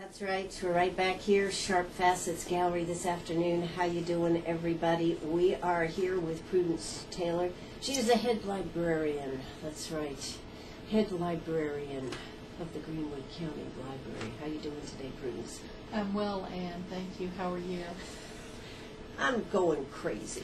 That's right. We're right back here, Sharp Facets Gallery this afternoon. How you doing, everybody? We are here with Prudence Taylor. She is the head librarian. That's right. Head librarian of the Greenwood County Library. How you doing today, Prudence? I'm well, Ann. Thank you. How are you? I'm going crazy.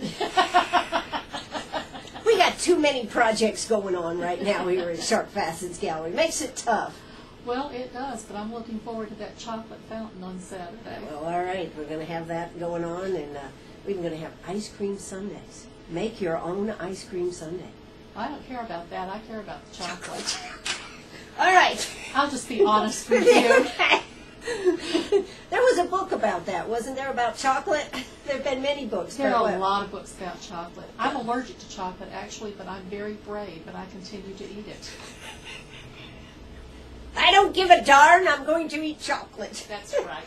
We got too many projects going on right now here at Sharp Facets Gallery. Makes it tough. Well, it does, but I'm looking forward to that chocolate fountain on Saturday. Well, all right. We're going to have that going on, and we're even going to have ice cream sundaes. Make your own ice cream sundae. I don't care about that. I care about the chocolate. All right. I'll just be honest with you. There was a book about that, wasn't there, about chocolate? There have been many books. There are a lot of books about chocolate. I'm allergic to chocolate, actually, but I'm very brave, and I continue to eat it. I don't give a darn. I'm going to eat chocolate. That's right.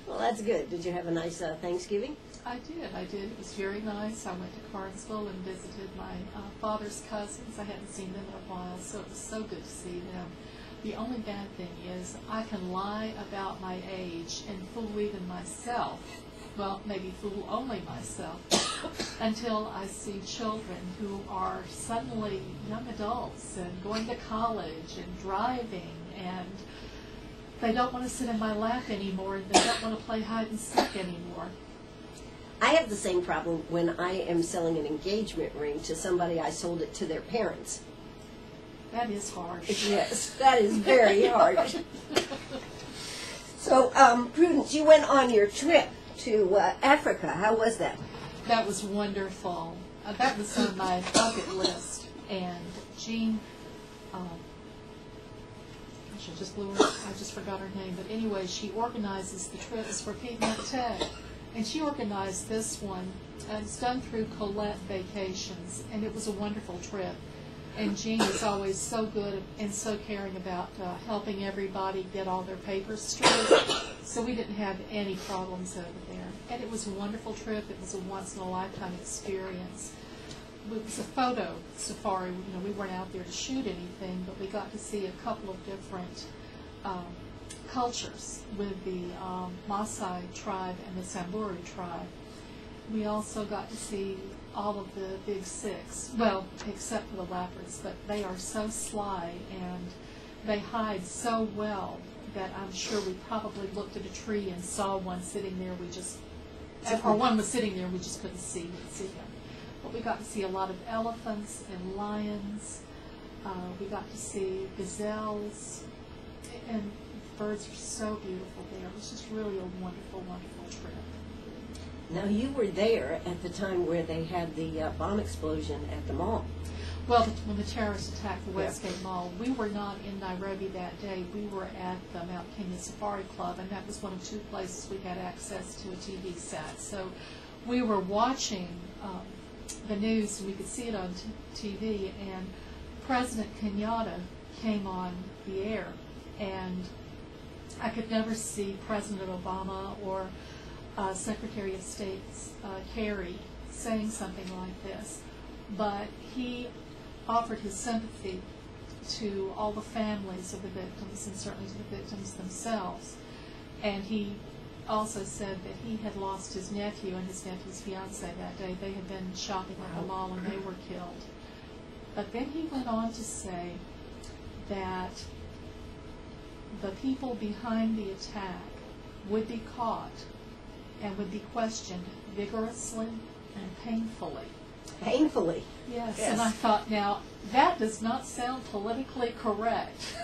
Well, that's good. Did you have a nice Thanksgiving? I did. It was very nice. I went to Carnesville and visited my father's cousins. I hadn't seen them in a while, so it was so good to see them. The only bad thing is I can lie about my age and fool even myself, well, maybe fool only myself, until I see children who are suddenly young adults and going to college and driving, and they don't want to sit in my lap anymore, and they don't want to play hide and seek anymore. I have the same problem when I am selling an engagement ring to somebody I sold it to their parents. That is harsh. Yes, that is very harsh. So, Prudence, you went on your trip to Africa. How was that? That was wonderful. That was on my bucket list. And Jean, I just forgot her name. But anyway, she organizes the trips for Piedmont Tech. And she organized this one. It's done through Colette Vacations. And it was a wonderful trip. And Jean is always so good and so caring about helping everybody get all their papers straight. So we didn't have any problems over there. And it was a wonderful trip. It was a once-in-a-lifetime experience. It was a photo safari. You know, we weren't out there to shoot anything, but we got to see a couple of different cultures with the Maasai tribe and the Samburu tribe. We also got to see all of the big six, well, except for the leopards, but they are so sly and they hide so well that I'm sure we probably looked at a tree and saw one sitting there. One was sitting there, we just couldn't see him. But we got to see a lot of elephants and lions. We got to see gazelles, and birds are so beautiful there. It was just really a wonderful, wonderful trip. Now, you were there at the time where they had the bomb explosion at the mall. Well, when the terrorists attacked the Westgate Mall, we were not in Nairobi that day. We were at the Mount Kenya Safari Club, and that was one of two places we had access to a TV set. So we were watching the news, and we could see it on TV, and President Kenyatta came on the air, and I could never see President Obama or Secretary of State Kerry saying something like this, but he offered his sympathy to all the families of the victims and certainly to the victims themselves. And he also said that he had lost his nephew and his nephew's fiancée that day. They had been shopping at the mall and they were killed. But then he went on to say that the people behind the attack would be caught and would be questioned vigorously and painfully. Painfully? Yes. And I thought, now, that does not sound politically correct.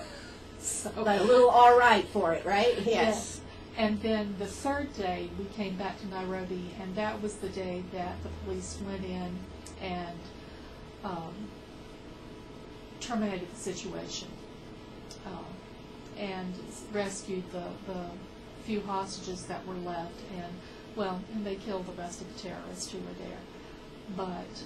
But a little all right for it, right? Yes. And then the third day, we came back to Nairobi, and that was the day that the police went in and terminated the situation and rescued the few hostages that were left, and they killed the rest of the terrorists who were there. But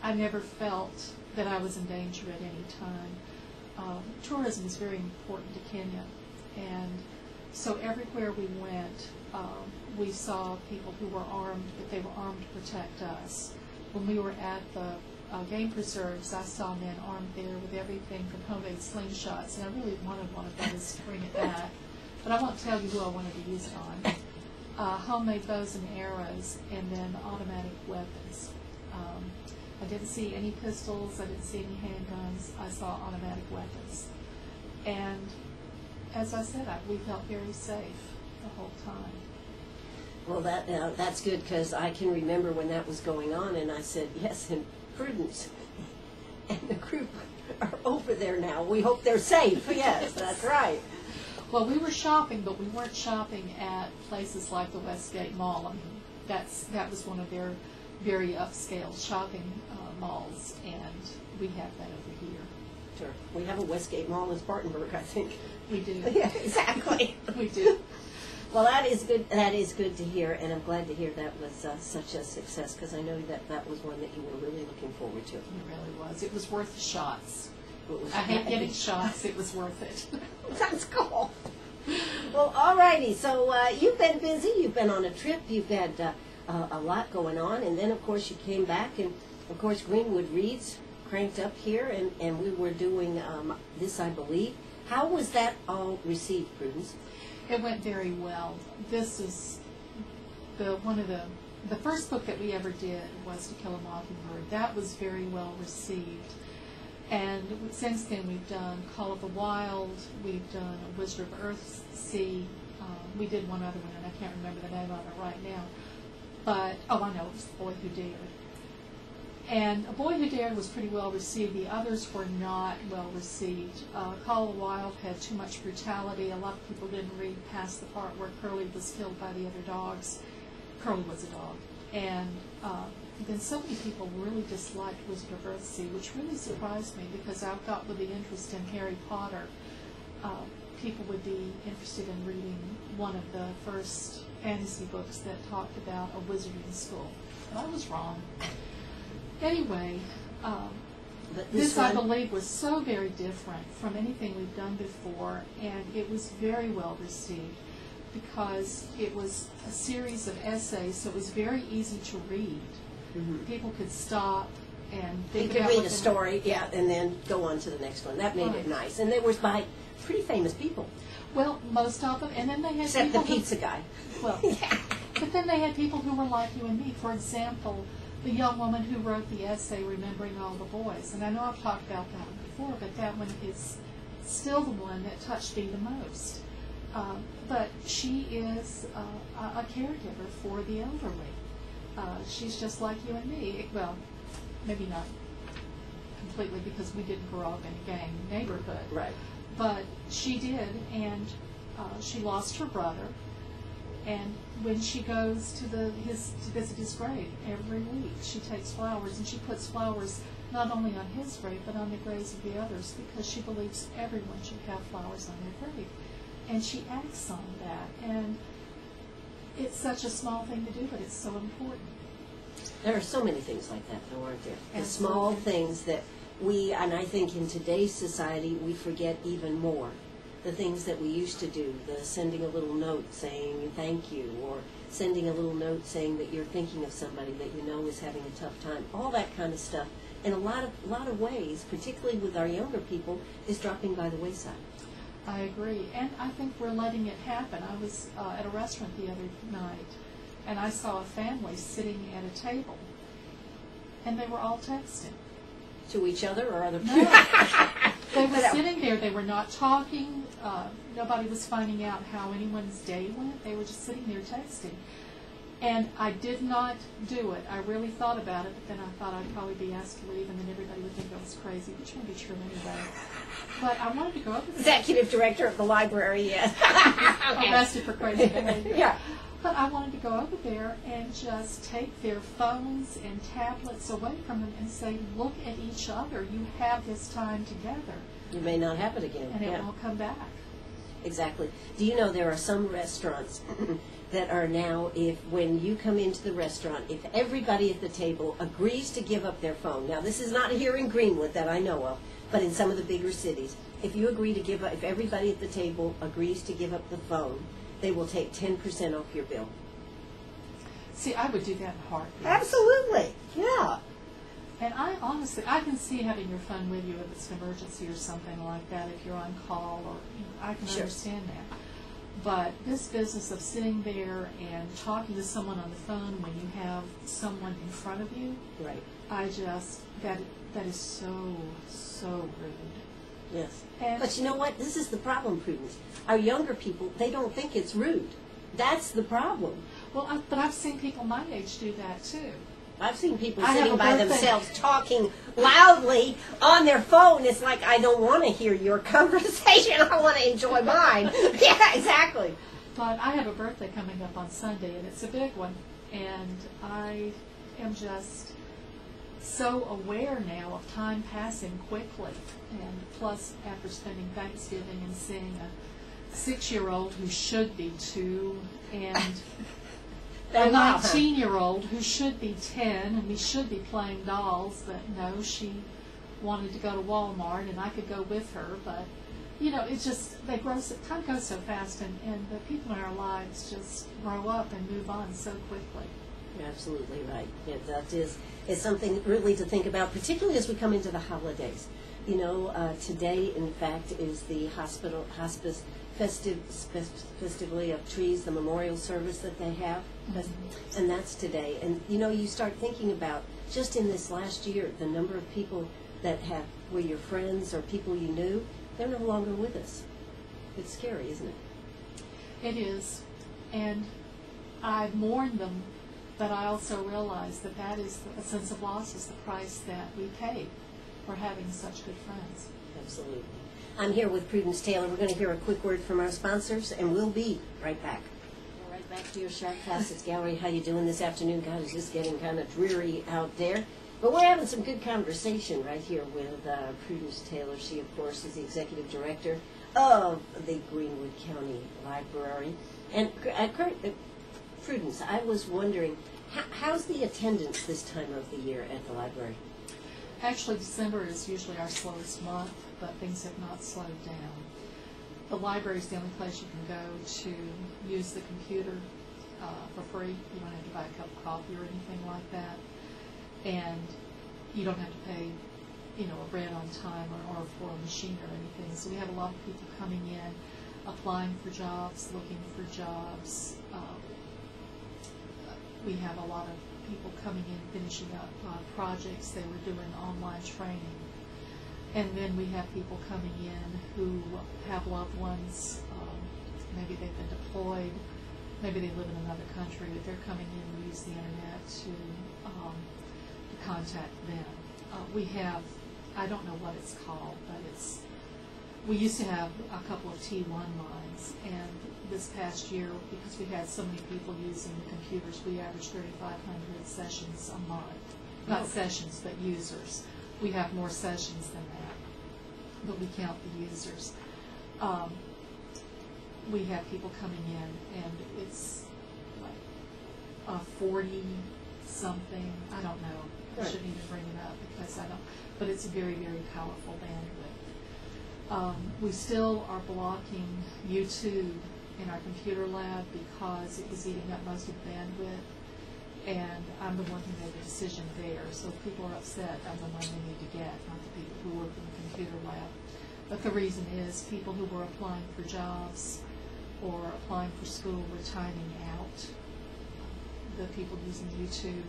I never felt that I was in danger at any time. Tourism is very important to Kenya, and so everywhere we went, we saw people who were armed, but they were armed to protect us. When we were at the game preserves, I saw men armed there with everything from homemade slingshots, and I really wanted one of those to bring it back. But I won't tell you who I wanted to use it on. Homemade bows and arrows, and then automatic weapons. I didn't see any pistols, I didn't see any handguns, I saw automatic weapons. And as I said, we felt very safe the whole time. Well, that's good, because I can remember when that was going on, and I said, yes, and Prudence and the group are over there now. We hope they're safe. Yes, that's right. Well, we were shopping, but we weren't shopping at places like the Westgate Mall. I mean, that was one of their very upscale shopping malls, and we have that over here. Sure. We have a Westgate Mall in Spartanburg, I think. We do. Yeah, exactly. We do. Well, that is good. That is good to hear, and I'm glad to hear that was such a success, because I know that was one that you were really looking forward to. It really was. It was worth the shots. I hate getting shots. It was worth it. That's cool. Well, all righty. So you've been busy. You've been on a trip. You've had a lot going on, and then of course you came back, and of course Greenwood Reads cranked up here, and we were doing this, I believe. How was that all received, Prudence? It went very well. This is one of the first book that we ever did was To Kill a Mockingbird. That was very well received. And since then we've done Call of the Wild, we've done A Wizard of Earthsea, we did one other one, and I can't remember the name of it right now. But, I know, it was The Boy Who Dared. And A Boy Who Dared was pretty well received. The others were not well received. Call of the Wild had too much brutality. A lot of people didn't read past the part where Curly was killed by the other dogs. Curly was a dog. And then so many people really disliked Wizard of Earthsea, which really surprised me, because I thought with the interest in Harry Potter, people would be interested in reading one of the first fantasy books that talked about a wizarding school. And I was wrong. Anyway, this I believe was so very different from anything we've done before, and it was very well received because it was a series of essays, so it was very easy to read. Mm-hmm. People could stop and think about read a story, yeah, and then go on to the next one. That made it nice, and they were by pretty famous people. Well, most of them, and then they had except people the pizza guy. Well, yeah. But then they had people who were like you and me. For example, the young woman who wrote the essay Remembering All the Boys. And I know I've talked about that one before, but that one is still the one that touched me the most. But she is a caregiver for the elderly. She's just like you and me. Well, maybe not completely, because we didn't grow up in a gang neighborhood. Right. But she did, and she lost her brother. And when she goes to visit his grave every week, she takes flowers, and she puts flowers not only on his grave, but on the graves of the others, because she believes everyone should have flowers on their grave. And she acts on that. And it's such a small thing to do, but it's so important. There are so many things like that, though, aren't there? Absolutely. The small things that and I think in today's society, we forget even more. The things that we used to do, the sending a little note saying thank you, or sending a little note saying that you're thinking of somebody that you know is having a tough time, all that kind of stuff, in a lot of ways, particularly with our younger people, is dropping by the wayside. I agree, and I think we're letting it happen. I was at a restaurant the other night, and I saw a family sitting at a table, and they were all texting. To each other or other people? No. They were sitting there. They were not talking. Nobody was finding out how anyone's day went. They were just sitting there texting. And I did not do it. I really thought about it, but then I thought I'd probably be asked to leave, and then everybody would think I was crazy, which wouldn't be true anyway. But I wanted to go over there. Executive director of the library, yes. Arrested for crazy behavior. Yeah. But I wanted to go over there and just take their phones and tablets away from them and say, look at each other. You have this time together. You may not have it again. And it won't come back. Exactly. Do you know there are some restaurants that are now, when you come into the restaurant, if everybody at the table agrees to give up their phone, now this is not here in Greenwood that I know of, but in some of the bigger cities, if you agree to give up, if everybody at the table agrees to give up the phone, they will take 10% off your bill. See, I would do that in a heartbeat. Absolutely, yeah. And I honestly, I can see having your phone with you if it's an emergency or something like that, if you're on call, or I can understand that. But this business of sitting there and talking to someone on the phone when you have someone in front of you, right? That is so rude. Yes. And but you know what? This is the problem, Prudence. Our younger people, they don't think it's rude. That's the problem. Well, but I've seen people my age do that too. I've seen people sitting by themselves talking loudly on their phone. It's like, I don't want to hear your conversation. I want to enjoy mine. Yeah, exactly. But I have a birthday coming up on Sunday, and it's a big one. And I am just so aware now of time passing quickly. And plus, after spending Thanksgiving and seeing a 6-year-old who should be 2 and a 19-year-old who should be 10, and we should be playing dolls, but no, she wanted to go to Walmart, and I could go with her, but, you know, it's just, time goes so fast, and the people in our lives just grow up and move on so quickly. You're absolutely right. Yeah, that is something really to think about, particularly as we come into the holidays. You know, today, in fact, is the hospice festivity of trees, the memorial service that they have, and that's today. And you know, you start thinking about just in this last year, the number of people that were your friends or people you knew, they're no longer with us. It's scary, isn't it? It is, and I mourn them, but I also realize that is a sense of loss is the price that we pay for having such good friends. Absolutely. I'm here with Prudence Taylor. We're going to hear a quick word from our sponsors, and we'll be right back. We're right back to your Sharp Facets Gallery. How you doing this afternoon? God, it's just getting kind of dreary out there. But we're having some good conversation right here with Prudence Taylor. She, of course, is the Executive Director of the Greenwood County Library. And Prudence, I was wondering, how's the attendance this time of the year at the library? Actually, December is usually our slowest month, but things have not slowed down. The library is the only place you can go to use the computer for free. You don't have to buy a cup of coffee or anything like that. And you don't have to pay, you know, a rent on time or for a machine or anything. So we have a lot of people coming in, applying for jobs, looking for jobs. We have a lot of people coming in, finishing up projects. They were doing online training. And then we have people coming in who have loved ones. Maybe they've been deployed. Maybe they live in another country, but they're coming in and use the internet to contact them. We have, I don't know what it's called, but we used to have a couple of T1 lines, and this past year, because we had so many people using the computers, we averaged 3,500 sessions a month. Not sessions, but users. We have more sessions than that, but we count the users. We have people coming in, and it's like 40-something, I don't know. I shouldn't even bring it up because I don't, but it's a very, very powerful bandwidth. We still are blocking YouTube in our computer lab because it was eating up most of the bandwidth, and I'm the one who made the decision there. So if people are upset, I'm the one they need to get, not the people who work in the computer lab. But the reason is people who were applying for jobs or applying for school were timing out. The people using YouTube,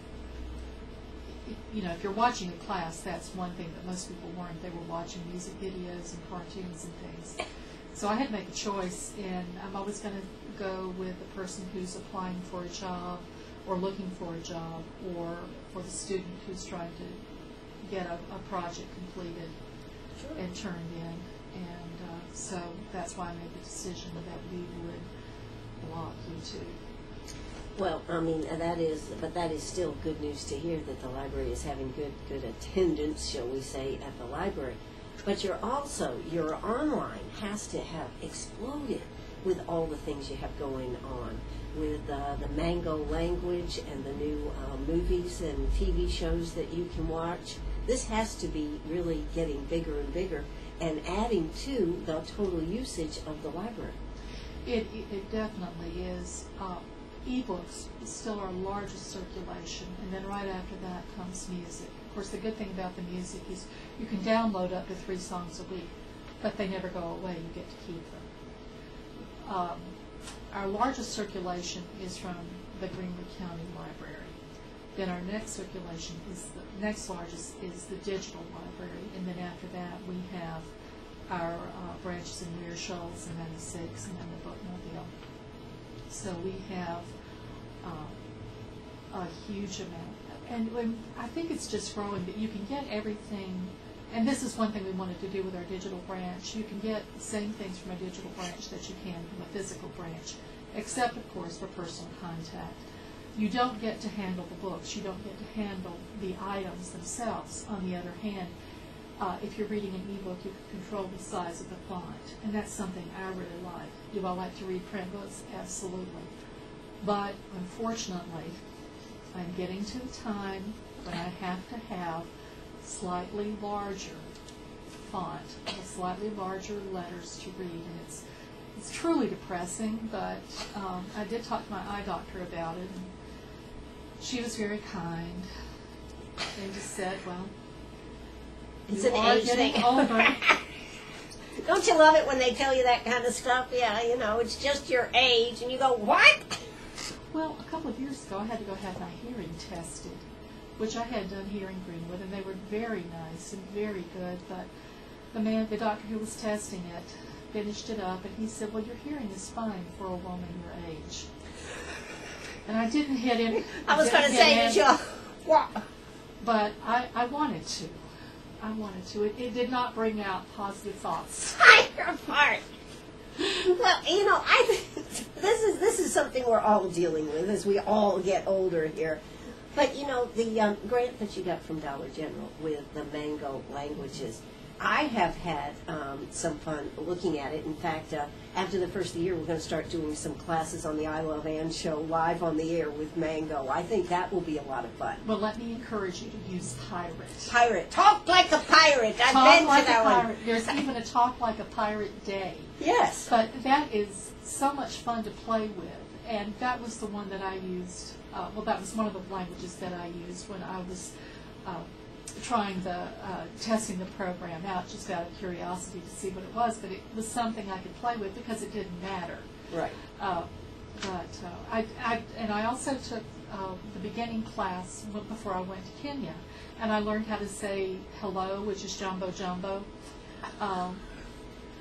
you know, if you're watching a class, that's one thing that most people weren't. They were watching music videos and cartoons and things. So I had to make a choice, and I'm always going to go with the person who's applying for a job or looking for a job, or for the student who's trying to get a project completed and turned in. And so that's why I made the decision that we would block YouTube. Well, I mean, that is still good news to hear that the library is having good attendance, shall we say, at the library. But your online has to have exploded with all the things you have going on, with the Mango language and the new movies and TV shows that you can watch. This has to be really getting bigger and bigger and adding to the total usage of the library. It definitely is. E-books is still our largest circulation, and then right after that comes music. course, the good thing about the music is you can download up to 3 songs a week, but they never go away. You get to keep them. Our largest circulation is from the Greenwood County Library. Then our next circulation is the next largest is the digital library, and then after that we have our branches in Weir Shoals and 96, and then the Bookmobile. So we have a huge amount, and I think it's just growing. But you can get everything, and this is one thing we wanted to do with our digital branch. You can get the same things from a digital branch that you can from a physical branch, except of course for personal contact. You don't get to handle the books. You don't get to handle the items themselves. On the other hand, if you're reading an ebook, you can control the size of the font, and that's something I really like. Do I like to read print books? Absolutely. But unfortunately, I'm getting to the time when I have to have slightly larger font, slightly larger letters to read, and it's truly depressing. But I did talk to my eye doctor about it, and she was very kind and just said, well, it's you an are age getting thing. older. Don't you love it when they tell you that kind of stuff? Yeah, you know, it's just your age, and you go, what? Well, a couple of years ago, I had to go have my hearing tested, which I had done here in Greenwood, and they were very nice and very good. But the doctor who was testing it, finished it up, and he said, well, your hearing is fine for a woman your age. And I didn't hit him. I was going to say, did you? What? But I wanted to. I wanted to. It did not bring out positive thoughts. Higher part. Well, you know, I think this is something we're all dealing with as we all get older here. But you know, the grant that you got from Dollar General with the Mango languages, I have had some fun looking at it. In fact, after the first of the year, we're going to start doing some classes on the I Love Ann show live on the air with Mango. I think that will be a lot of fun. Well, let me encourage you to use pirate. Pirate. Talk like a pirate. I've Talk been like to that a one. pirate. There's even a Talk Like a Pirate Day. Yes. But that is so much fun to play with. And that was the one that I used. Well, that was one of the languages that I used when I was testing the program out, just out of curiosity to see what it was. But it was something I could play with because it didn't matter. Right. I also took the beginning class before I went to Kenya, and I learned how to say hello, which is jumbo jumbo.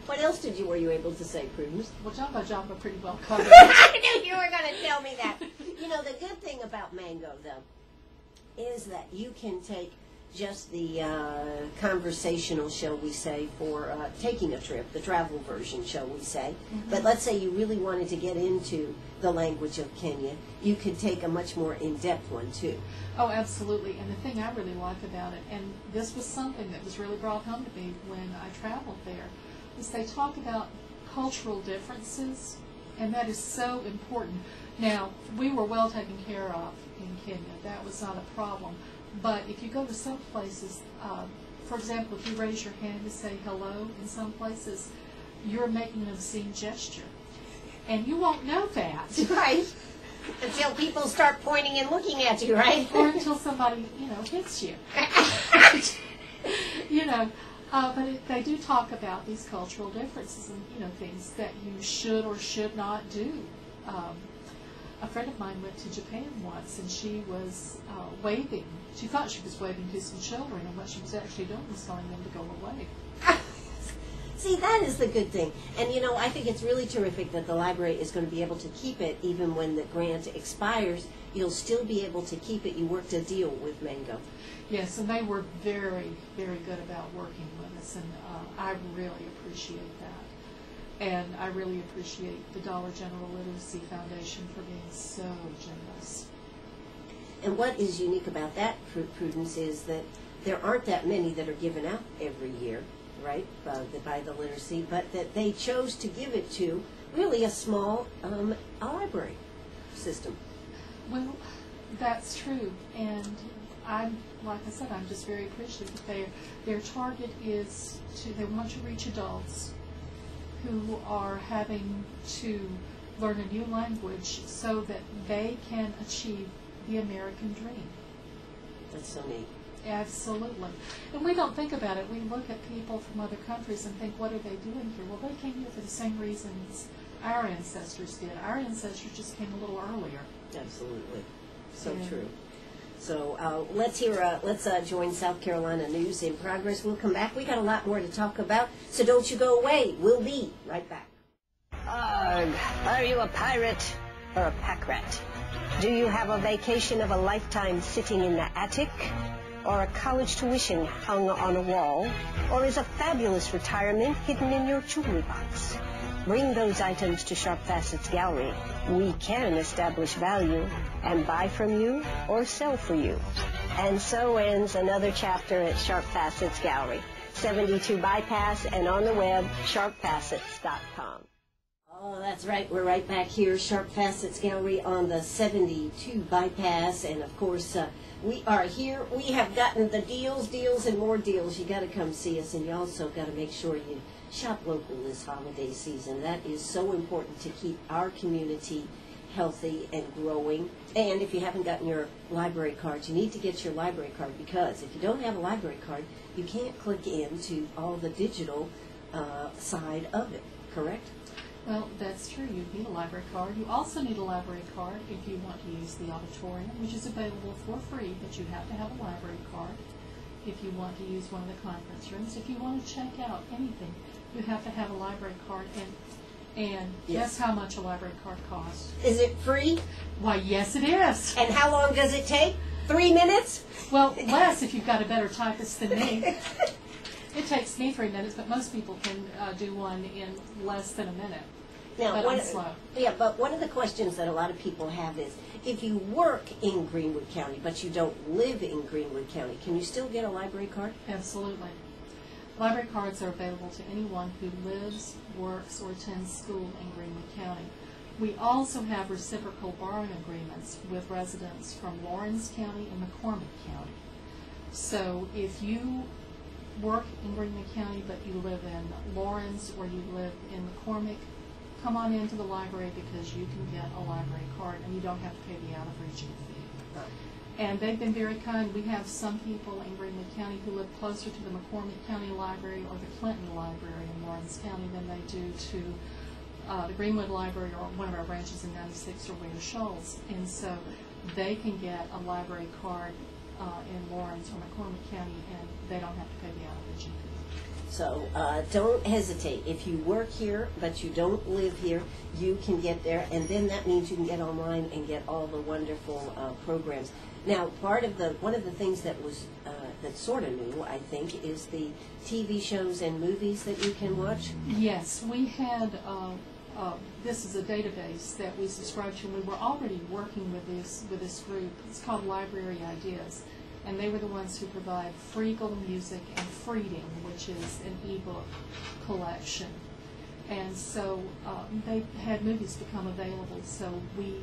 What else were you able to say, Prudence? Well, jumbo jumbo pretty well covered. I knew you were going to tell me that. You know, the good thing about Mango, though, is that you can take just the conversational, shall we say, for taking a trip, the travel version, shall we say. Mm-hmm. But let's say you really wanted to get into the language of Kenya, you could take a much more in-depth one, too. Oh, absolutely. And the thing I really like about it, and this was something that was really brought home to me when I traveled there, is they talk about cultural differences, and that is so important. Now, we were well taken care of in Kenya. That was not a problem. But if you go to some places, for example, if you raise your hand to say hello in some places, you're making an obscene gesture. And you won't know that. Right. Until people start pointing and looking at you, right? Or until somebody, hits you. But they do talk about these cultural differences and, things that you should or should not do. A friend of mine went to Japan once, and she was waving. She thought she was waving to some children, and what she was actually doing was telling them to go away. See, that is the good thing. And, I think it's really terrific that the library is going to be able to keep it even when the grant expires. You'll still be able to keep it. You worked a deal with Mango. Yes, and they were very, very good about working with us, and I really appreciate that. And I really appreciate the Dollar General Literacy Foundation for being so generous. And what is unique about that, Prudence, is that there aren't that many that are given out every year, right, by the literacy, but that they chose to give it to really a small library system. Well, that's true, and like I said, I'm just very appreciative that their target is they want to reach adults who are having to learn a new language so that they can achieve the American dream. That's so neat. Absolutely. And we don't think about it. We look at people from other countries and think, what are they doing here? Well, they came here for the same reasons our ancestors did. Our ancestors just came a little earlier. Absolutely. So Yeah. true. So let's join South Carolina News in Progress. We'll come back. We got a lot more to talk about, so don't you go away. We'll be right back. Are you a pirate or a pack rat? Do you have a vacation of a lifetime sitting in the attic? Or a college tuition hung on a wall? Or is a fabulous retirement hidden in your jewelry box? Bring those items to Sharp Facets Gallery. We can establish value and buy from you or sell for you. And so ends another chapter at Sharp Facets Gallery. 72 Bypass and on the web, sharpfacets.com. Oh, that's right. We're right back here, Sharp Facets Gallery on the 72 Bypass. And, of course, we are here. We have gotten the deals, and more deals. You got to come see us, and you also got to make sure you shop local this holiday season. That is so important to keep our community healthy and growing. And if you haven't gotten your library card, you need to get your library card, because if you don't have a library card, you can't click into all the digital side of it, correct? Well, that's true. You need a library card. You also need a library card if you want to use the auditorium, which is available for free, but you have to have a library card. If you want to use one of the conference rooms, if you want to check out anything, you have to have a library card. And Yes. guess how much a library card costs? Is it free? Why, yes, it is. And how long does it take? 3 minutes? Well, less if you've got a better typist than me. It takes me 3 minutes, but most people can do one in less than a minute. Now, But I'm slow. Yeah, but one of the questions that a lot of people have is, if you work in Greenwood County, but you don't live in Greenwood County, can you still get a library card? Absolutely. Library cards are available to anyone who lives, works, or attends school in Greenwood County. We also have reciprocal borrowing agreements with residents from Lawrence County and McCormick County. So if you work in Greenwood County but you live in Lawrence or you live in McCormick, come on into the library, because you can get a library card and you don't have to pay the out-of-reaching fee. And they've been very kind. We have some people in Greenwood County who live closer to the McCormick County Library or the Clinton Library in Lawrence County than they do to the Greenwood Library or one of our branches in 96 or Ware Shoals. And so they can get a library card in Lawrence or McCormick County, and they don't have to pay the out-of-reaching fee. So don't hesitate. If you work here but you don't live here, you can get there, and then that means you can get online and get all the wonderful programs. Now, one of the things that was that's sort of new, I think, is the TV shows and movies that you can watch. Yes, we had, this is a database that we subscribed to, and we were already working with this group. It's called Library Ideas, and they were the ones who provide Freegal Music and Freeding, which is an ebook collection. And so they had movies become available, so we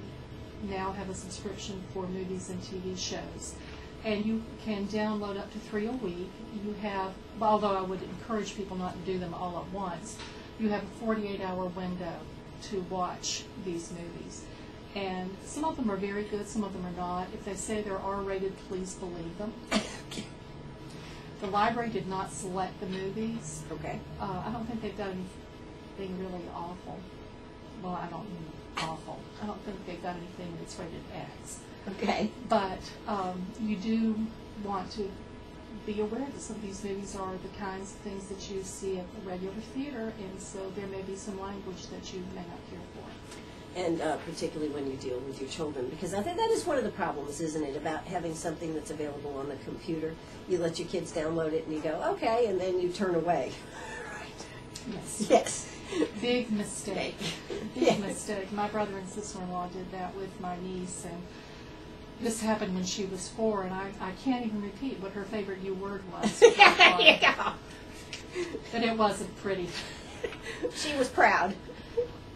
now have a subscription for movies and TV shows. And you can download up to 3 a week. You have, although I would encourage people not to do them all at once, you have a 48-hour window to watch these movies. And some of them are very good, some of them are not. If they say they're R-rated, please believe them. The library did not select the movies. Okay. I don't think they've done anything really awful. Well, I don't mean awful. I don't think they've done anything that's rated X. Okay. But you do want to be aware that some of these movies are the kinds of things that you see at the regular theater, and so there may be some language that you may not care for. And particularly when you deal with your children, because I think that is one of the problems, isn't it, about having something that's available on the computer. You let your kids download it and you go, okay, and then you turn away. Yes. Yes. Big mistake. Big mistake. My brother and sister-in-law did that with my niece, and this happened when she was 4, and I can't even repeat what her favorite new word was. There you go. But it wasn't pretty. She was proud.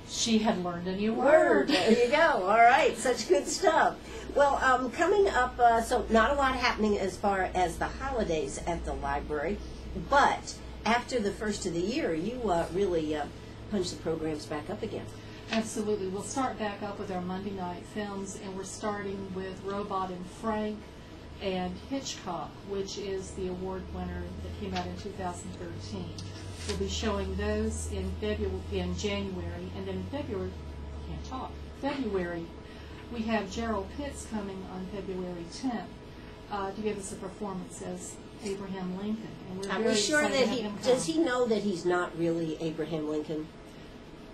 She had learned a new word. There you go. All right. Such good stuff. Well, coming up, so not a lot happening as far as the holidays at the library, but after the first of the year, you really punch the programs back up again. Absolutely. We'll start back up with our Monday night films, and we're starting with Robot and Frank, And Hitchcock, which is the award winner that came out in 2013. We'll be showing those in January, and then in February, February, we have Gerald Pitts coming on February 10th to give us a performance as Abraham Lincoln. And we're very sure excited that to have him come. does he know that he's not really Abraham Lincoln?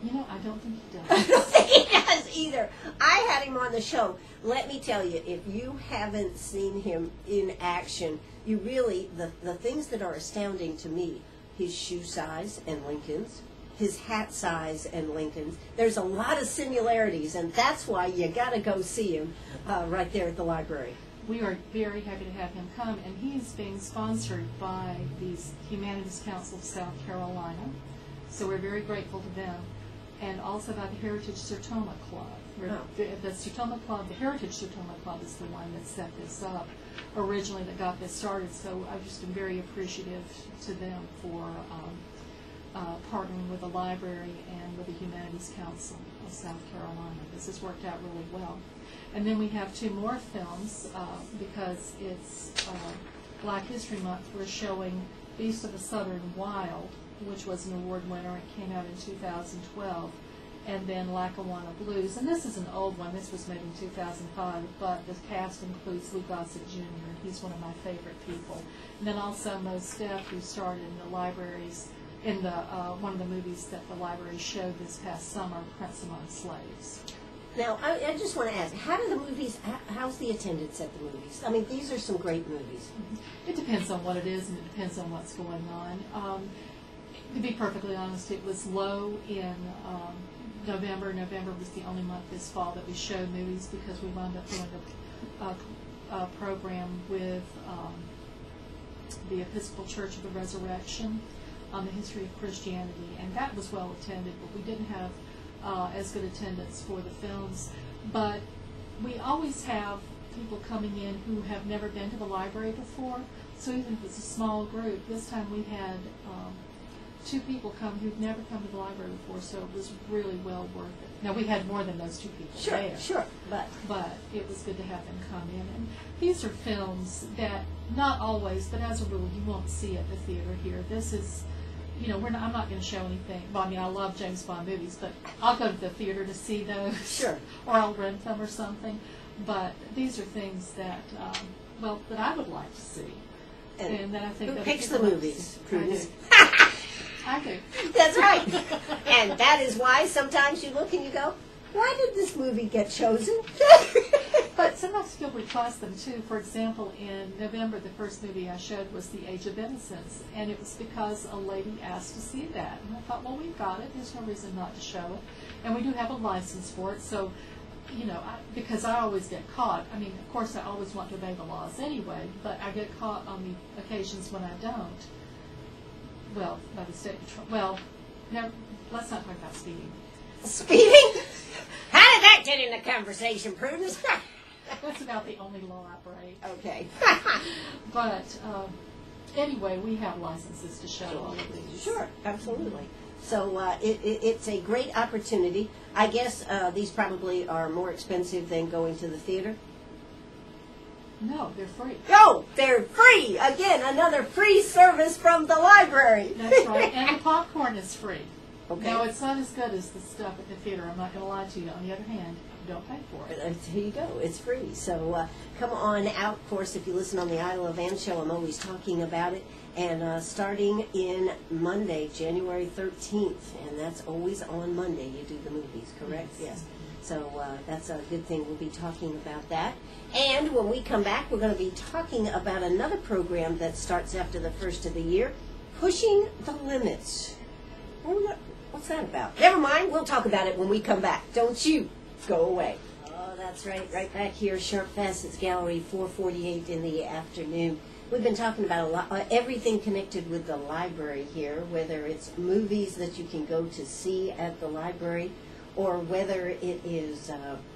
You know, I don't think he does. I don't think he does either. I had him on the show. Let me tell you, if you haven't seen him in action, you really, the things that are astounding to me, his shoe size and Lincoln's, his hat size and Lincoln's, there's a lot of similarities, and that's why you got to go see him right there at the library. We are very happy to have him come, and he is being sponsored by the Humanities Council of South Carolina, so we're very grateful to them. And also by the Heritage Sertoma Club. The Sertoma Club, the Heritage Sertoma Club is the one that set this up originally, that got this started. So I've just been very appreciative to them for partnering with the library and with the Humanities Council of South Carolina. This has worked out really well. And then we have two more films because it's Black History Month. We're showing Beast of the Southern Wild, which was an award winner. It came out in 2012. And then Lackawanna Blues. And this is an old one. This was made in 2005, but the cast includes Lou Gossett Jr., and he's one of my favorite people. And then also Mose Def, who starred in the libraries, in the one of the movies that the library showed this past summer, Prince Among Slaves. Now, I just want to ask, how do the movies, how's the attendance at the movies? I mean, these are some great movies. It depends on what it is, and it depends on what's going on. To be perfectly honest, it was low in November. November was the only month this fall that we showed movies because we wound up doing a program with the Episcopal Church of the Resurrection on the history of Christianity, and that was well attended, but we didn't have as good attendance for the films. But we always have people coming in who have never been to the library before, so even if it's a small group, this time we had two people come who've never come to the library before, so it was really well worth it. Now, we had more than those two people there. Sure, but it was good to have them come in. And these are films that, not always, but as a rule, you won't see at the theater here. This is, you know, I'm not going to show anything. Well, I mean, I love James Bond movies, but I'll go to the theater to see those. Sure. Or I'll rent them or something. But these are things that, that I would like to see. And that I think who picks the movies, Prudence? I do. That's right. And that is why sometimes you look and you go, why did this movie get chosen? But sometimes you'll request them too. For example, in November, the first movie I showed was The Age of Innocence, and it was because a lady asked to see that. And I thought, well, we've got it. There's no reason not to show it. And we do have a license for it, so, you know, because I always get caught. I mean, of course, I always want to obey the laws anyway, but I get caught on the occasions when I don't. Well, by the state patrol. Well, no, let's not talk about speeding. Speeding? How did that get in the conversation, Prudence? That's about the only law I break. Okay. But anyway, we have licenses to show all of these. Sure, absolutely. So it's a great opportunity. I guess these probably are more expensive than going to the theater. No, they're free. No, they're free. Again, another free service from the library. That's right. And the popcorn is free. Okay. Now, it's not as good as the stuff at the theater. I'm not going to lie to you. On the other hand, you don't pay for it. Here you go. It's free. So come on out. Of course, if you listen on the Isle of Anne show, I'm always talking about it. And starting in Monday, January 13th, and that's always on Monday, you do the movies, correct? Yes. So that's a good thing. We'll be talking about that. And when we come back, we're going to be talking about another program that starts after the first of the year, Pushing the Limits. What's that about? Never mind. We'll talk about it when we come back. Don't you go away. Oh, that's right. Right back here, Sharp Facets Gallery, 4:48 in the afternoon. We've been talking about everything connected with the library here, whether it's movies that you can go to see at the library, or whether it is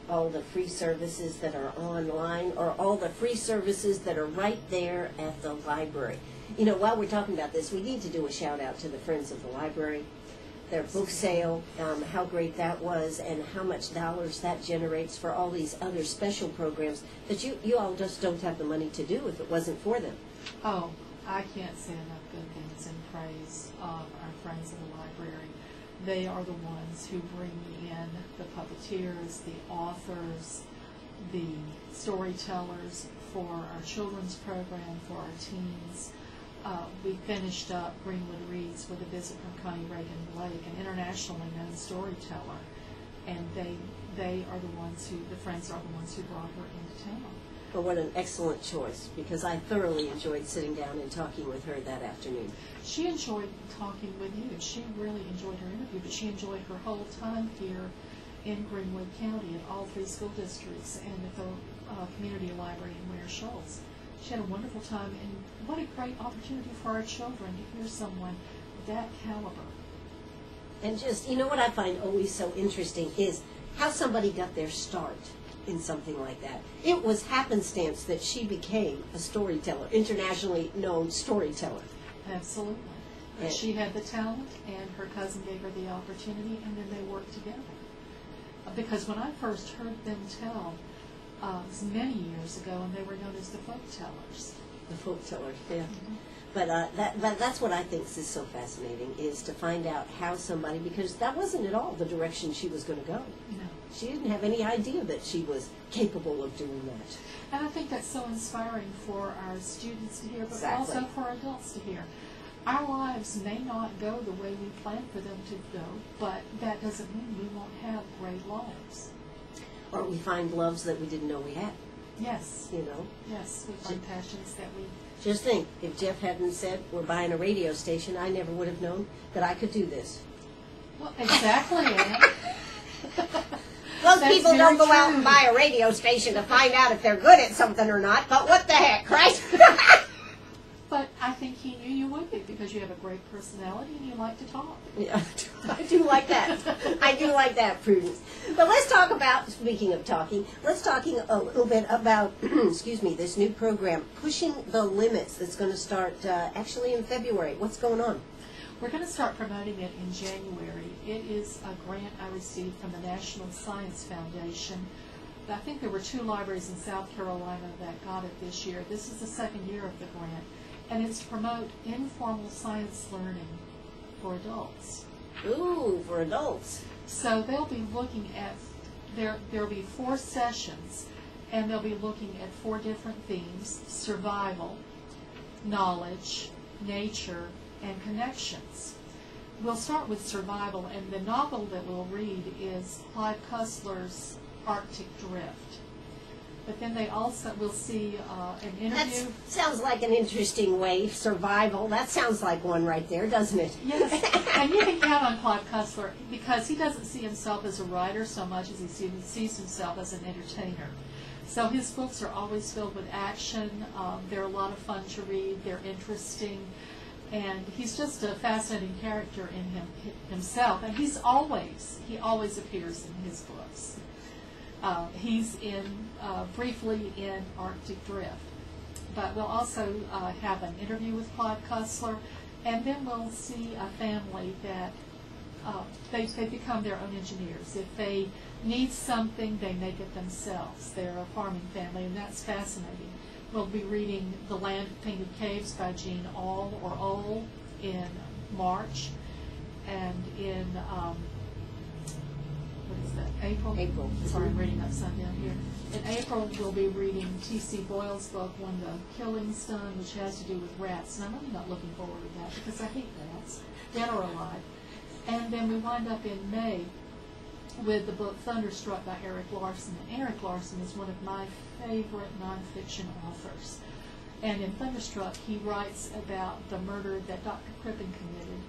all the free services that are online, or all the free services that are right there at the library. You know, while we're talking about this, we need to do a shout out to the Friends of the Library. their book sale, how great that was, and how much dollars that generates for all these other special programs that you all just don't have the money to do if it wasn't for them. Oh, I can't say enough good things in praise of our friends in the library. They are the ones who bring in the puppeteers, the authors, the storytellers for our children's program, for our teens. We finished up Greenwood Reads with a visit from Connie Reagan Blake, an internationally known storyteller, and they are the ones who, the friends are the ones who brought her into town. Well, what an excellent choice, because I thoroughly enjoyed sitting down and talking with her that afternoon. She enjoyed talking with you. She really enjoyed her interview, but she enjoyed her whole time here in Greenwood County at all 3 school districts and at the community library in Ware Schultz. She had a wonderful time, and what a great opportunity for our children to hear someone of that caliber. And just, you know what I find always so interesting is how somebody got their start in something like that. It was happenstance that she became a storyteller, internationally known storyteller. Absolutely. And she had the talent, and her cousin gave her the opportunity, and then they worked together. Because when I first heard them tell, it was many years ago, and they were known as the folk tellers. The folk tellers, yeah. Mm-hmm. But that's what I think is so fascinating, is to find out how somebody, because that wasn't at all the direction she was going to go. No. She didn't have any idea that she was capable of doing that. And I think that's so inspiring for our students to hear, but Exactly. also for adults to hear. Our lives may not go the way we plan for them to go, but that doesn't mean we won't have great lives. Or we find loves that we didn't know we had, Yes. you know. Yes, we find passions that we... Just think, if Jeff hadn't said, we're buying a radio station, I never would have known that I could do this. Well, exactly, Anne. Most That's people very don't go out true. and buy a radio station to find out if they're good at something or not, but what the heck, right? But I think he knew you would be, because you have a great personality and you like to talk. Yeah, I do like that. I do like that, Prudence. But let's talk about, speaking of talking, let's talk a little bit about, excuse me, this new program, Pushing the Limits, that's going to start actually in February. What's going on? We're going to start promoting it in January. It is a grant I received from the National Science Foundation. I think there were 2 libraries in South Carolina that got it this year. This is the 2nd year of the grant, and it's to promote informal science learning for adults. Ooh, for adults. So they'll be looking at, there'll be 4 sessions, and they'll be looking at 4 different themes: survival, knowledge, nature, and connections. We'll start with survival, and the novel that we'll read is Clive Cussler's Arctic Drift. But then they also will see an interview. That sounds like an interesting way. Survival. That sounds like one right there, doesn't it? Yes, and you can count on Clive Cussler, because he doesn't see himself as a writer so much as he sees himself as an entertainer. So his books are always filled with action. They're a lot of fun to read. They're interesting. And he's just a fascinating character in himself. And he always appears in his books. He's briefly in Arctic Drift. But we'll also have an interview with Clive Cussler, and then we'll see a family that they become their own engineers. If they need something, they make it themselves. They're a farming family, and that's fascinating. We'll be reading The Land of Painted Caves by Jean Auel in March, and in April? April. Sorry, I'm reading upside down here. In April, we'll be reading T.C. Boyle's book, When the Killing Stone, which has to do with rats. And I'm really not looking forward to that, because I hate rats, dead or alive. And then we wind up in May with the book Thunderstruck by Erik Larson. And Erik Larson is one of my favorite nonfiction authors. And in Thunderstruck, he writes about the murder that Dr. Crippen committed.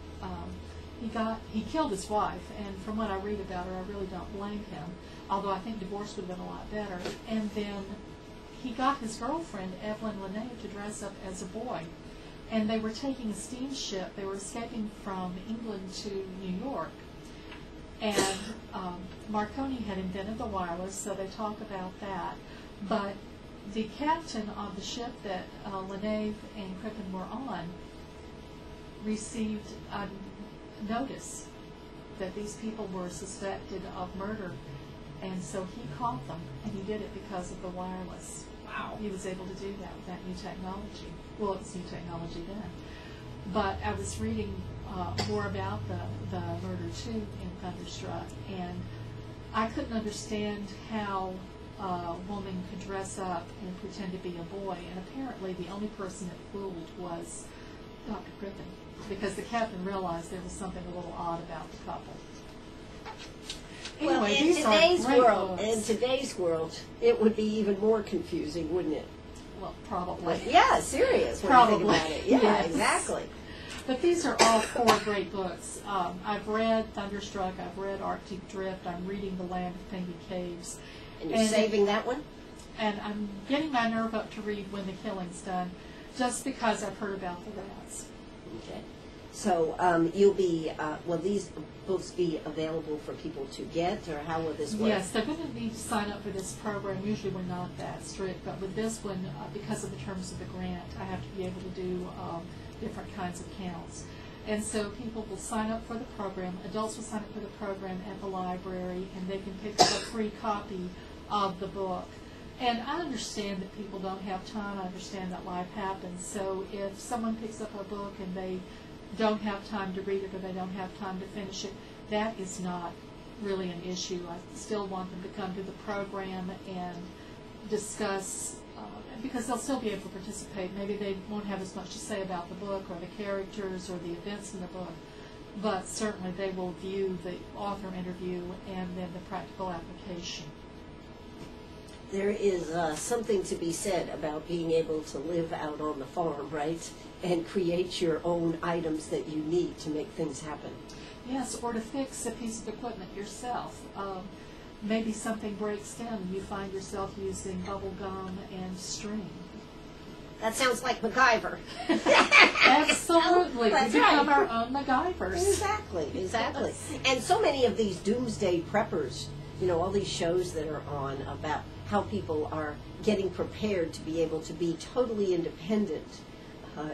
He killed his wife, and from what I read about her, I really don't blame him, although I think divorce would have been a lot better. And then he got his girlfriend, Evelyn Lene, to dress up as a boy. And they were taking a steamship. They were escaping from England to New York. And Marconi had invented the wireless, so they talk about that. But the captain of the ship that Lene and Crippen were on received a notice that these people were suspected of murder. And so he caught them, and he did it because of the wireless. Wow. He was able to do that with that new technology. Well, it was new technology then. But I was reading more about the murder, too, in Thunderstruck, and I couldn't understand how a woman could dress up and pretend to be a boy, and apparently the only person it fooled was Dr. Crippen, because the captain realized there was something a little odd about the couple. Well, Anyway, in these are today's great world, books. it would be even more confusing, wouldn't it? Well, probably. Like, yeah, serious when Probably. you think about it. Yeah, Yes. exactly. But these are all 4 great books. I've read Thunderstruck, I've read Arctic Drift, I'm reading The Land of Penguin Caves. And you're saving that one? And I'm getting my nerve up to read When the Killing's Done, just because I've heard about the rats. Okay. So you'll be, will these books be available for people to get, or how will this work? Yes, they're going to need to sign up for this program. Usually we're not that strict, but with this one, because of the terms of the grant, I have to be able to do different kinds of counts. And so people will sign up for the program. Adults will sign up for the program at the library, and they can pick up a free copy of the book. And I understand that people don't have time. I understand that life happens. So if someone picks up a book and they don't have time to read it, or they don't have time to finish it, that is not really an issue. I still want them to come to the program and discuss, because they'll still be able to participate. Maybe they won't have as much to say about the book or the characters or the events in the book, but certainly they will view the author interview and then the practical application. There is something to be said about being able to live out on the farm, right? And create your own items that you need to make things happen. Yes, or to fix a piece of equipment yourself. Maybe something breaks down and you find yourself using bubble gum and string. That sounds like MacGyver. Absolutely. That's We become right. our own MacGyvers. Exactly, exactly. And so many of these doomsday preppers, you know, all these shows that are on about how people are getting prepared to be able to be totally independent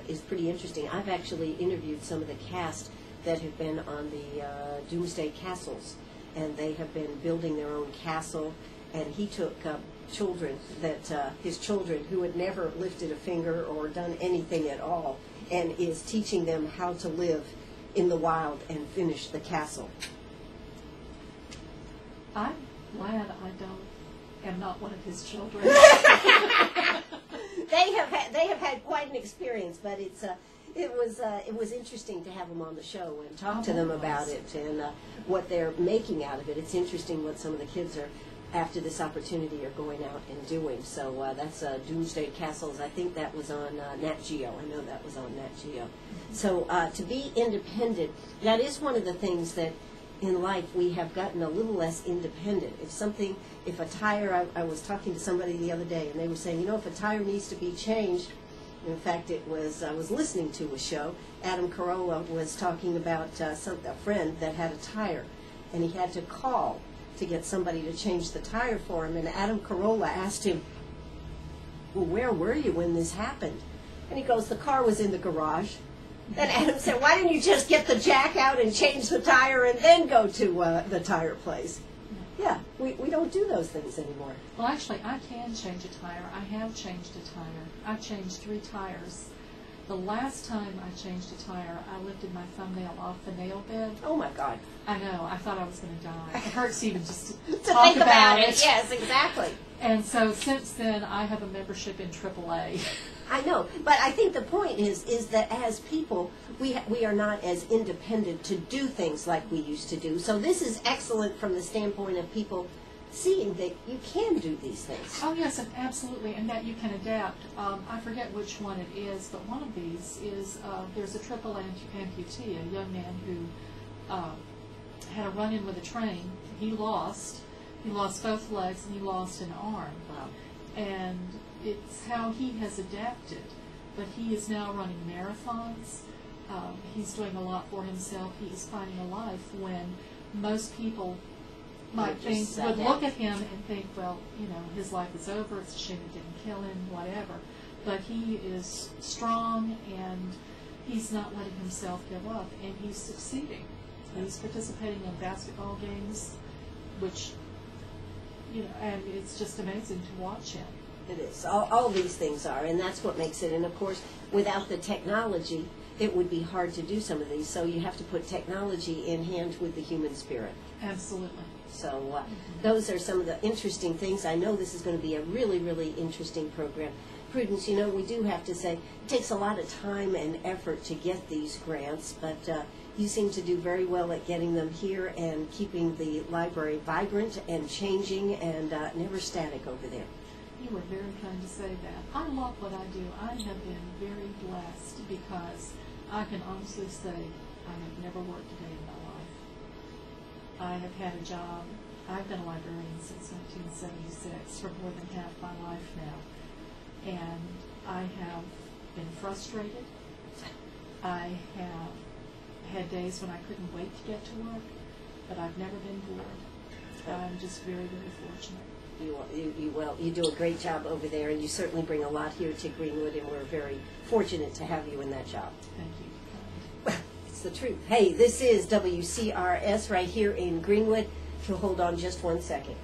is pretty interesting. I've actually interviewed some of the cast that have been on the Doomsday Castles, and they have been building their own castle, and he took children that his children who had never lifted a finger or done anything at all, and is teaching them how to live in the wild and finish the castle. I'm glad am not one of his children. They have had quite an experience, but it was interesting to have them on the show and talk to them about it and what they're making out of it. It's interesting what some of the kids are, after this opportunity, are going out and doing. So that's Doomsday Castles. I think that was on Nat Geo. I know that was on Nat Geo. So to be independent, that is one of the things that in life we have gotten a little less independent. If a tire, I was talking to somebody the other day, and they were saying, you know, if a tire needs to be changed, in fact, I was listening to a show. Adam Carolla was talking about a friend that had a tire, and he had to call to get somebody to change the tire for him. And Adam Carolla asked him, well, where were you when this happened? And he goes, the car was in the garage. Then Adam said, why didn't you just get the jack out and change the tire and then go to the tire place? Yeah, we don't do those things anymore. Well, actually, I can change a tire. I have changed a tire. I've changed 3 tires. The last time I changed a tire, I lifted my thumbnail off the nail bed. Oh, my God. I know. I thought I was going to die. It hurts even just to talk think about it. Yes, exactly. And so since then, I have a membership in AAA. I know, but I think the point is that as people, we are not as independent to do things like we used to do. So this is excellent from the standpoint of people seeing that you can do these things. Oh, yes, absolutely, and that you can adapt. I forget which one it is, but one of these is there's a triple amputee, a young man who had a run-in with a train. He lost both legs, and he lost an arm. Wow. And it's how he has adapted. But he is now running marathons. He's doing a lot for himself. He is finding a life when most people would look at him and think, well, you know, his life is over. It's a shame it didn't kill him, whatever. But he is strong, and he's not letting himself give up, and he's succeeding. He's participating in basketball games, which, and it's just amazing to watch him. It is. All these things are, and that's what makes it. And of course, without the technology, it would be hard to do some of these. So you have to put technology in hand with the human spirit. Absolutely. So those are some of the interesting things. I know this is going to be a really, really interesting program. Prudence, we do have to say, it takes a lot of time and effort to get these grants, but you seem to do very well at getting them here and keeping the library vibrant and changing and never static over there. You were very kind to say that. I love what I do. I have been very blessed because I can honestly say I have never worked a day in my life. I have had a job. I've been a librarian since 1976 for more than half my life now. And I have been frustrated. I have had days when I couldn't wait to get to work, but I've never been bored. I'm just very, very fortunate. You do a great job over there, and you certainly bring a lot here to Greenwood, and we're very fortunate to have you in that job. Thank you. Well, it's the truth. Hey, this is WCRS right here in Greenwood. If you'll hold on just 1 second.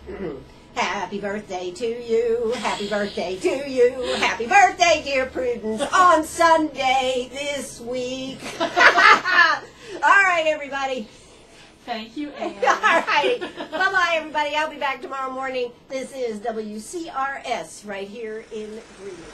Happy birthday to you, happy birthday to you, happy birthday, dear Prudence, on Sunday this week. All right, everybody. Thank you, Anne. All righty. Bye-bye, everybody. I'll be back tomorrow morning. This is WCRS right here in Greenwood.